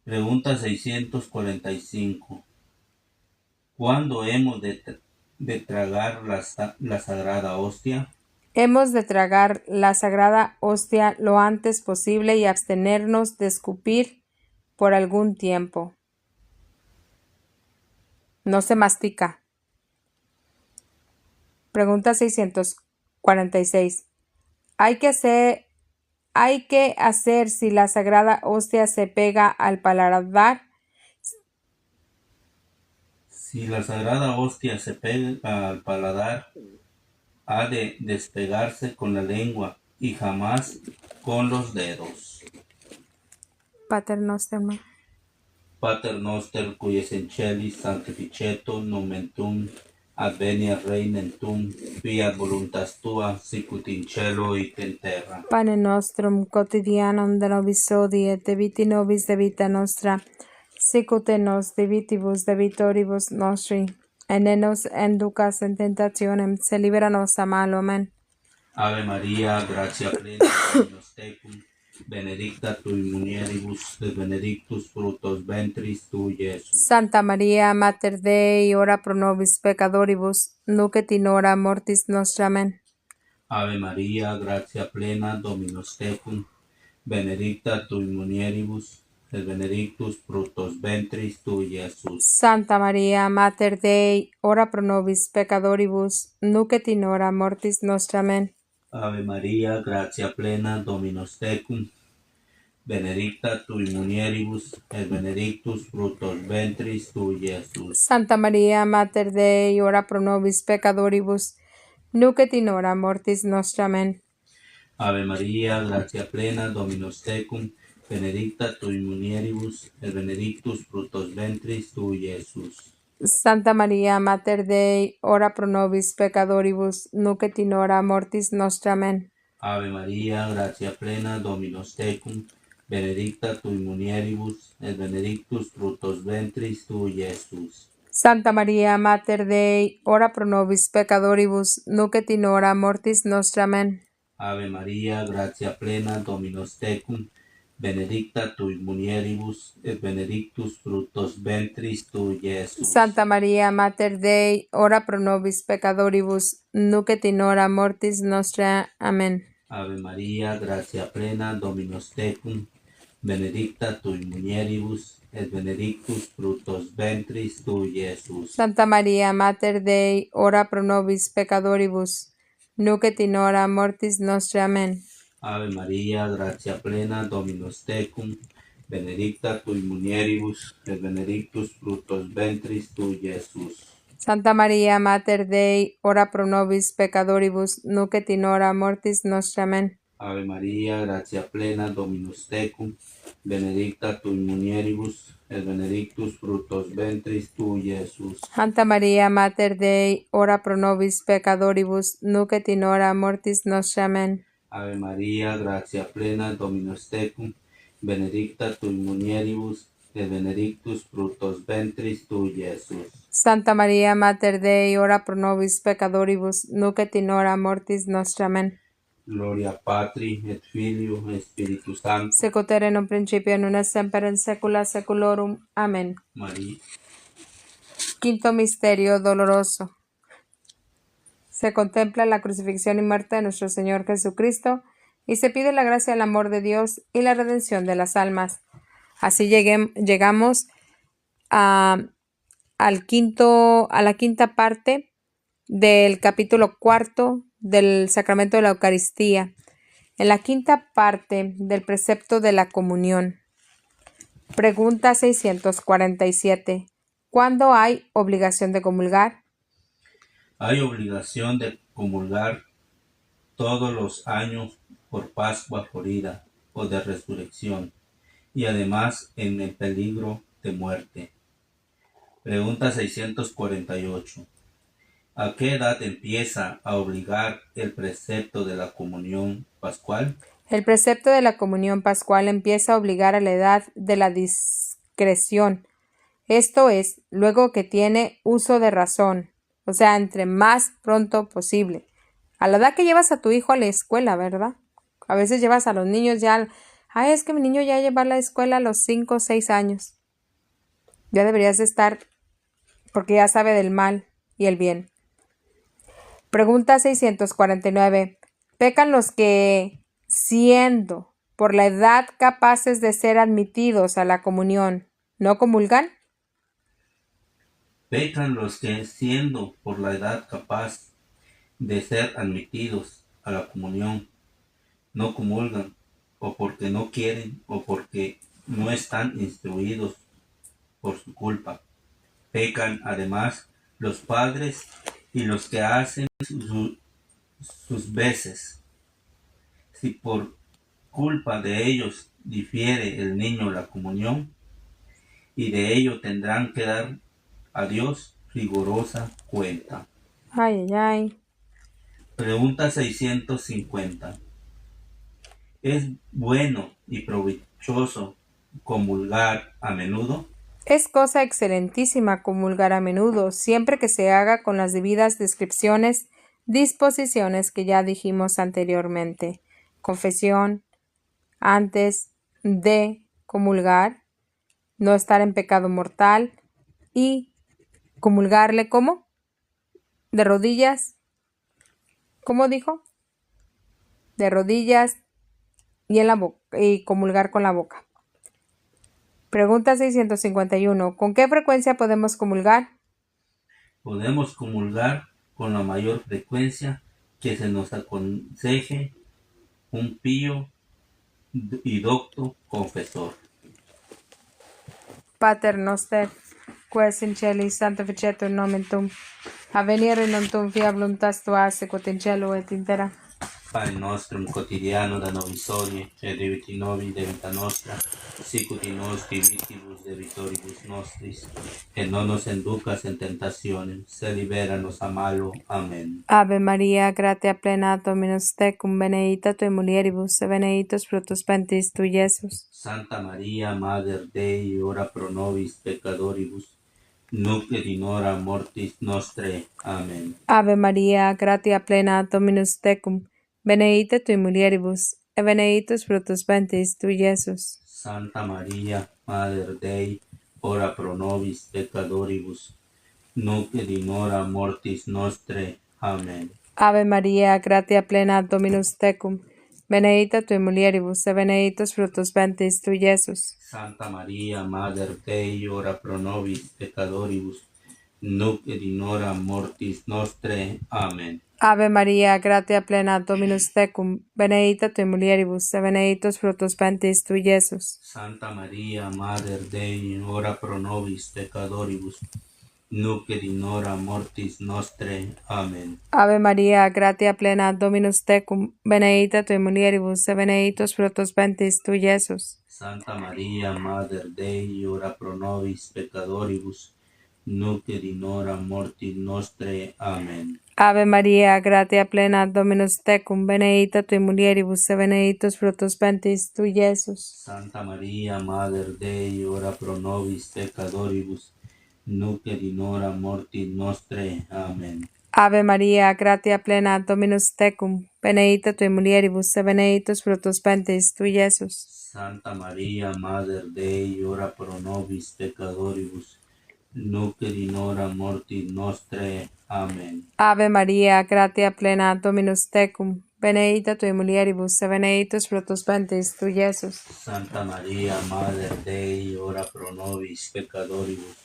Pregunta 645. ¿Cuándo hemos de tragar la Sagrada Hostia? Hemos de tragar la Sagrada Hostia lo antes posible y abstenernos de escupir por algún tiempo. No se mastica. Pregunta 646. ¿Hay que hacer si la sagrada hostia se pega al paladar? Si la sagrada hostia se pega al paladar, ha de despegarse con la lengua y jamás con los dedos. Pater Noster. Pater noster, qui es in celis sanctificetur nomen tuum, adveniat regnum tuum, fiat voluntas tua, sicut in cielo et in terra. Pane nostrum quotidianum da nobis hodie, et debiti nobis debita nostra, sicut et nos debitibus debitoribus nostri, et ne nos inducas in tentationem, se libera nos a malo. Amen. Ave Maria, gratia plena, Dominus tecum, benedicta tui mulieribus, et benedictus fructus ventris tui, Iesus. Santa Maria, Mater Dei, ora pro nobis peccatoribus, nunc et in hora mortis nostra. Amen. Ave Maria, gratia plena, Dominus tecum, benedicta tui mulieribus, et benedictus fructus ventris tui, Iesus. Santa Maria, Mater Dei, ora pro nobis peccatoribus, nunc et in hora mortis nostra. Amen. Ave Maria, gratia plena, Dominus tecum, benedicta tui mulieribus, et benedictus fructus ventris tui, Iesus. Santa Maria, Mater Dei, ora pro nobis peccatoribus, nunc et in hora mortis nostra. Amen. Ave Maria, gratia plena, Dominus tecum, benedicta tui mulieribus, et benedictus fructus ventris tui, Iesus. Santa Maria, Mater Dei, ora pro nobis peccatoribus, nunc et in hora mortis nostra. Amen. Ave Maria, gratia plena, Dominus tecum, benedicta tui mulieribus, et benedictus fructus ventris tui, Iesus. Santa Maria, Mater Dei, ora pro nobis peccatoribus, nunc et in hora mortis nostra. Amen. Ave Maria, gratia plena, Dominus tecum, benedicta tui mulieribus, et benedictus fructus ventris tui, Iesus. Santa Maria, Mater Dei, ora pro nobis peccatoribus, nunc et in hora mortis nostra. Amen. Ave Maria, gratia plena, Dominus tecum, benedicta tui mulieribus, et benedictus fructus ventris tui, Iesus. Santa Maria, Mater Dei, ora pro nobis peccatoribus, nunc et in hora mortis nostra. Amen. Ave Maria, gratia plena, Dominus tecum, benedicta tui mulieribus, et benedictus fructus ventris tui, Iesus. Santa Maria, Mater Dei, ora pro nobis peccatoribus, nunc et in hora mortis nostra. Amen. Ave Maria, gratia plena, Dominus tecum, benedicta tui mulieribus, et benedictus fructus ventris tui, Iesus. Santa Maria, Mater Dei, ora pro nobis peccatoribus, nunc et in hora mortis nostra. Amen. Ave Maria, gratia plena, Dominus tecum, benedicta tui mulieribus, et benedictus fructus ventris tui, Iesus. Santa Maria, Mater Dei, ora pro nobis peccatoribus, nunc et in hora mortis nostra. Amen. Gloria Patri, et Filio, et Spiritus Sancto. Sicut erat in principio, nun et semper in saecula saeculorum. Amén. María. Quinto misterio doloroso. Se contempla la crucifixión y muerte de nuestro Señor Jesucristo y se pide la gracia del amor de Dios y la redención de las almas. Así llegamos a la quinta parte del capítulo 4 del sacramento de la Eucaristía. En la quinta parte del precepto de la comunión. Pregunta 647. ¿Cuándo hay obligación de comulgar? Hay obligación de comulgar todos los años por Pascua Florida o de resurrección y además en el peligro de muerte. Pregunta 648. ¿A qué edad empieza a obligar el precepto de la comunión pascual? El precepto de la comunión pascual empieza a obligar a la edad de la discreción, esto es, luego que tiene uso de razón, o sea, entre más pronto posible. A la edad que llevas a tu hijo a la escuela, ¿verdad? A veces llevas a los niños ya, es que mi niño ya lleva a la escuela a los 5 o 6 años. Ya deberías estar, porque ya sabe del mal y el bien. Pregunta 649. ¿Pecan los que, siendo por la edad capaces de ser admitidos a la comunión, no comulgan? Pecan los que, siendo por la edad capaz de ser admitidos a la comunión, no comulgan, o porque no quieren, o porque no están instruidos por su culpa. Pecan además los padres y los que hacen sus veces. Si por culpa de ellos difiere el niño la comunión, y de ello tendrán que dar a Dios rigurosa cuenta. Ay, ay, ay. Pregunta 650. ¿Es bueno y provechoso comulgar a menudo? Es cosa excelentísima comulgar a menudo, siempre que se haga con las debidas descripciones, disposiciones que ya dijimos anteriormente. Confesión, antes de comulgar, no estar en pecado mortal y comulgarle ¿cómo? De rodillas. ¿Cómo dijo? De rodillas y en la boca y comulgar con la boca. Pregunta 651. ¿Con qué frecuencia podemos comulgar? Podemos comulgar con la mayor frecuencia que se nos aconseje un pío y docto confesor. Pater noster, quae in celis sanctificetur nomen tuum, adveniere non tuum fiat voluntas tua sequat in cielo et in terra. Pane nostrum quotidiano da nobis hodie, et debiti nobis debita nostra, sicut in nos debitibus debitoribus nostris, et non nos inducas en tentationem, sed libera-nos a malo. Amen. Ave Maria, gratia plena Dominus tecum, benedicta tui mulieribus, et benedictus fructus ventris tui, Iesus. Santa Maria, Mater Dei, ora pro nobis peccatoribus, nunc et in hora mortis nostrae. Amen. Ave Maria, gratia plena Dominus tecum, benedicta tui mulieribus, et benedictus fructus ventris tui, Iesus. Santa Maria, Mater Dei, ora pro nobis peccatoribus, nunc et in hora mortis nostrae. Amen. Ave Maria, gratia plena Dominus tecum, benedicta tui mulieribus, et benedictus fructus ventris tui, Iesus. Santa Maria, Mater Dei, ora pro nobis peccatoribus, nunc et in hora mortis nostrae. Amen. Ave Maria, gratia plena Dominus tecum, benedicta tui mulieribus, et benedictus fructus ventris tui, Iesus. Santa Maria, Mater Dei, ora pro nobis peccatoribus, nunc et in hora mortis nostrae. Amen. Ave Maria, gratia plena Dominus tecum, benedicta tui mulieribus, et benedictus fructus ventris tui, Iesus. Santa Maria, Mater Dei, ora pro nobis peccatoribus, nunc et in hora mortis nostrae. Amen. Ave Maria, gratia plena Dominus tecum, benedicta tui mulieribus, et benedictus fructus ventris tui, Iesus. Santa Maria, Mater Dei, ora pro nobis peccatoribus, nunc et in hora mortis nostrae. Amen. Ave Maria, gratia plena Dominus tecum, benedicta tui mulieribus, et benedictus fructus ventris tui, Iesus. Santa Maria, Mater Dei, ora pro nobis peccatoribus, nunc et in hora mortis nostrae. Amen. Ave Maria, gratia plena Dominus tecum, benedicta tui mulieribus, et benedictus fructus ventris tui, Iesus. Santa Maria, Mater Dei, ora pro nobis peccatoribus,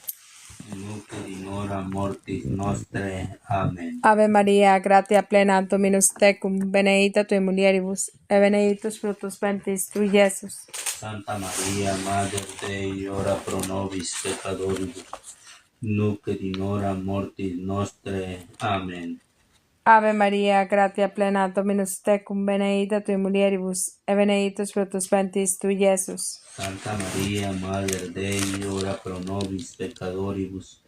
nunc et in hora mortis nostrae. Amen. Ave Maria, gratia plena Dominus tecum, benedicta tui mulieribus, et benedictus fructus ventris tui, Iesus. Santa Maria, Mater Dei, ora pro nobis peccatoribus, nunc et in hora mortis nostrae. Amen. Ave Maria, gratia plena Dominus tecum, benedicta tui mulieribus, et benedictus fructus ventris tui, Iesus. Santa Maria, Mater Dei, ora pro nobis peccatoribus,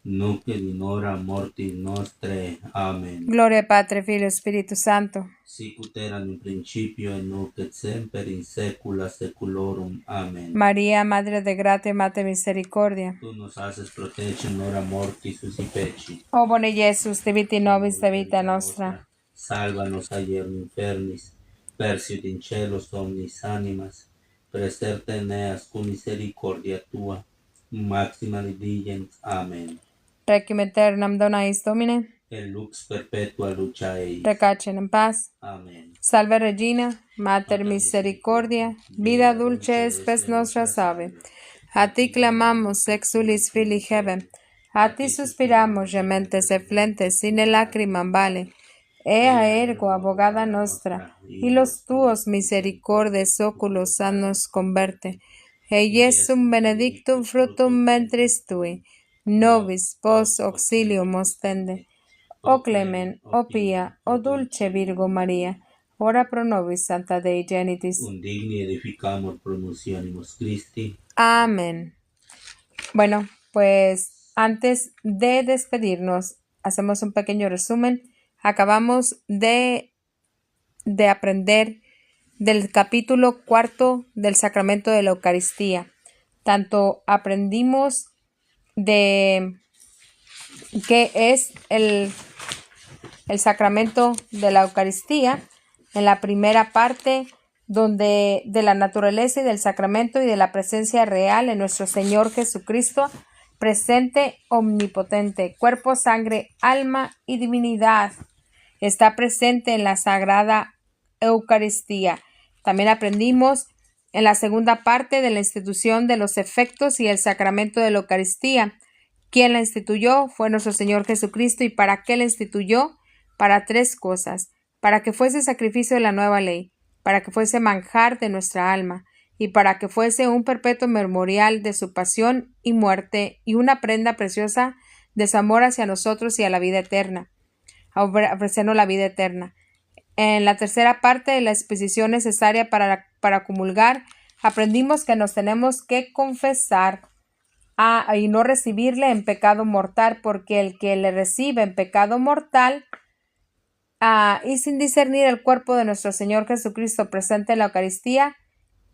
nunc et in hora mortis nostrae. Amen. Gloria Patri, Filio, Spiritus Santo. Sicut erat in principio et nunc et semper in saecula saeculorum. Amen. Maria, Madre de gratia, Mater misericordia. Tu nos haces protegere in hora mortis susi peci. O bone Iesus, diviti nobis de vita nostra. Salvanos ayer infernis, persit in celos omnis animas, preserta eneas cum misericordia tua, maxima diligens. Amen. Requiem aeternam dona eis Domine. Et lux perpetua lucia eis. Recacen en paz. Amen. Salve Regina, Mater misericordia, vida dulce spes nostra salve. A ti clamamos, exulis Filii Heaven. A ti suspiramos, gementes e flentes, sine lacrimam vale. Ea ergo, abogada nostra, y los tuos misericordes oculos a nos converte. E Jesum benedictum fructum ventris tui, nobis vos auxilium ostende. O clemen, o pia, o dulce Virgo María, ora pro nobis Santa Dei Genitis. Undigni edificamur promotionibus Christi. Amén. Bueno, pues antes de despedirnos, hacemos un pequeño resumen. Acabamos de aprender del capítulo 4 del sacramento de la Eucaristía. Tanto aprendimos de qué es el sacramento de la Eucaristía en la primera parte, donde de la naturaleza y del sacramento y de la presencia real en nuestro Señor Jesucristo, presente, omnipotente, cuerpo, sangre, alma y divinidad. Está presente en la Sagrada Eucaristía. También aprendimos en la segunda parte de la institución de los efectos y el sacramento de la Eucaristía. ¿Quién la instituyó? Fue nuestro Señor Jesucristo. ¿Y para qué la instituyó? Para 3 cosas: para que fuese sacrificio de la nueva ley, para que fuese manjar de nuestra alma, y para que fuese un perpetuo memorial de su pasión y muerte, y una prenda preciosa de su amor hacia nosotros y a la vida eterna, ofreciendo la vida eterna. En la tercera parte de la exposición necesaria para comulgar, aprendimos que nos tenemos que confesar y no recibirle en pecado mortal, porque el que le recibe en pecado mortal y sin discernir el cuerpo de nuestro Señor Jesucristo presente en la Eucaristía,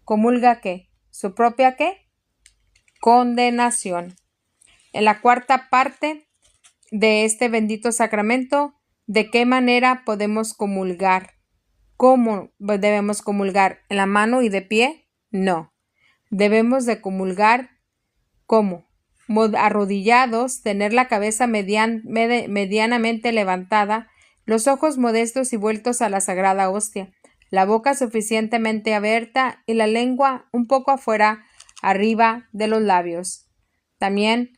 comulga ¿qué? Su propia ¿qué? Condenación. En la cuarta parte de este bendito sacramento, ¿de qué manera podemos comulgar? ¿Cómo debemos comulgar? ¿En la mano y de pie? No. Debemos de comulgar ¿cómo? Arrodillados, tener la cabeza medianamente levantada, los ojos modestos y vueltos a la sagrada hostia, la boca suficientemente abierta y la lengua un poco afuera, arriba de los labios. También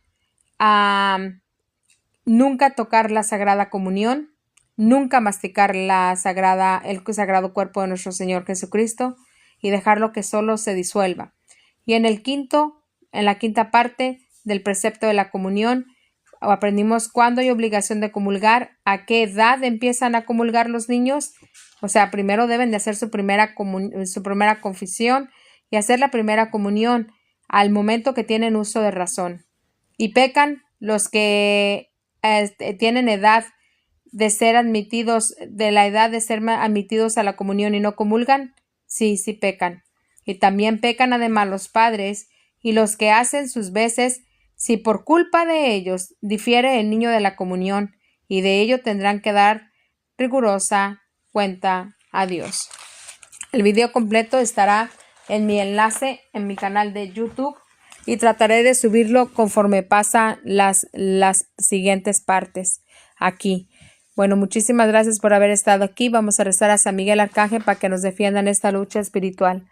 nunca tocar la Sagrada Comunión, nunca masticar el sagrado cuerpo de nuestro Señor Jesucristo y dejarlo que solo se disuelva. Y en la quinta parte del precepto de la comunión, aprendimos cuándo hay obligación de comulgar, a qué edad empiezan a comulgar los niños. O sea, primero deben de hacer su primera confesión y hacer la primera comunión al momento que tienen uso de razón. Y pecan los que tienen edad de ser admitidos, de la edad de ser admitidos a la comunión y no comulgan. Sí pecan. Y también pecan además los padres y los que hacen sus veces, si por culpa de ellos difiere el niño de la comunión, y de ello tendrán que dar rigurosa cuenta a Dios. El video completo estará en mi enlace en mi canal de YouTube y trataré de subirlo conforme pasan las siguientes partes aquí. Bueno, muchísimas gracias por haber estado aquí. Vamos a rezar a San Miguel Arcángel para que nos defienda en esta lucha espiritual.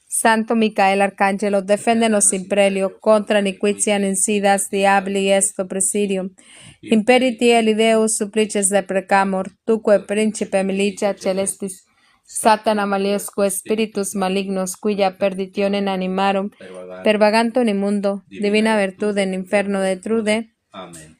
Santo Micael Arcángelo, deféndenos sin prelio, contra iniquitiam incidas diabli est presidium. Imperiti elideus supplices deprecamur, tuque principe militia celestis, Satana maliosque spiritus malignos, cuya perditionem animarum, pervagantur in mundo, divina virtud en inferno detrude. Amén.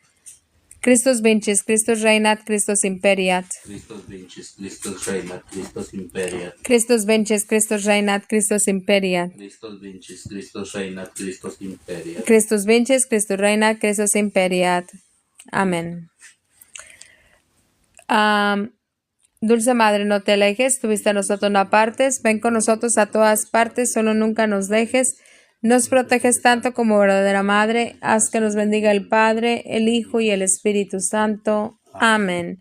Christus vincis, Christus reinat, Christus imperiat. Christus vincis, Christus reinat, Christus imperiat. Christus vincis, Christus reinat, Christus imperiat. Christus vincis, Christus reinat, Christus imperiat. Christus vincis, Christus reinat, Christus imperiat. Amén. Dulce Madre, no te alejes, tuviste a nosotros no apartes, ven con nosotros a todas partes, solo nunca nos dejes. Nos proteges tanto como verdadera Madre, haz que nos bendiga el Padre, el Hijo y el Espíritu Santo. Amén.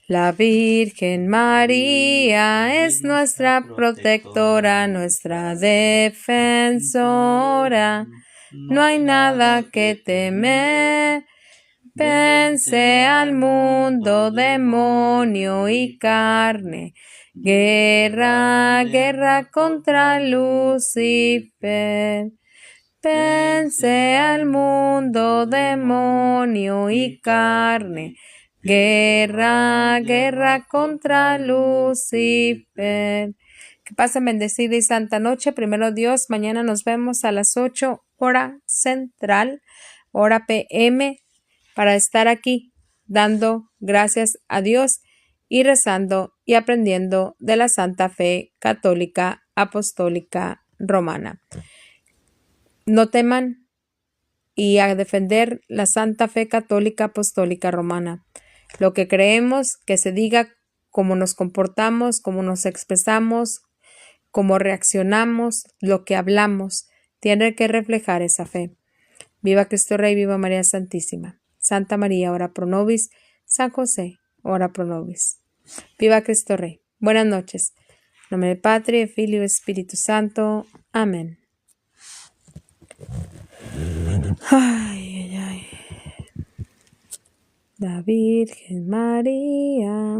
La Virgen María es nuestra protectora, nuestra defensora. No hay nada que temer. Vence al mundo, demonio y carne. Guerra, guerra contra Lucifer. Vence al mundo, demonio y carne. Guerra, guerra contra Lucifer. Que pasen bendecida y santa noche. Primero Dios, mañana nos vemos a las 8 hora central, hora PM, para estar aquí dando gracias a Dios y rezando y aprendiendo de la Santa Fe Católica Apostólica Romana. No teman y a defender la Santa Fe Católica Apostólica Romana. Lo que creemos, que se diga, cómo nos comportamos, cómo nos expresamos, cómo reaccionamos, lo que hablamos, tiene que reflejar esa fe. Viva Cristo Rey, viva María Santísima. Santa María, ora pro nobis. San José, ora pro nobis. Viva Cristo Rey. Buenas noches. En nombre del Padre, Filio y Espíritu Santo. Amén. Ay, ay, ay. La Virgen María.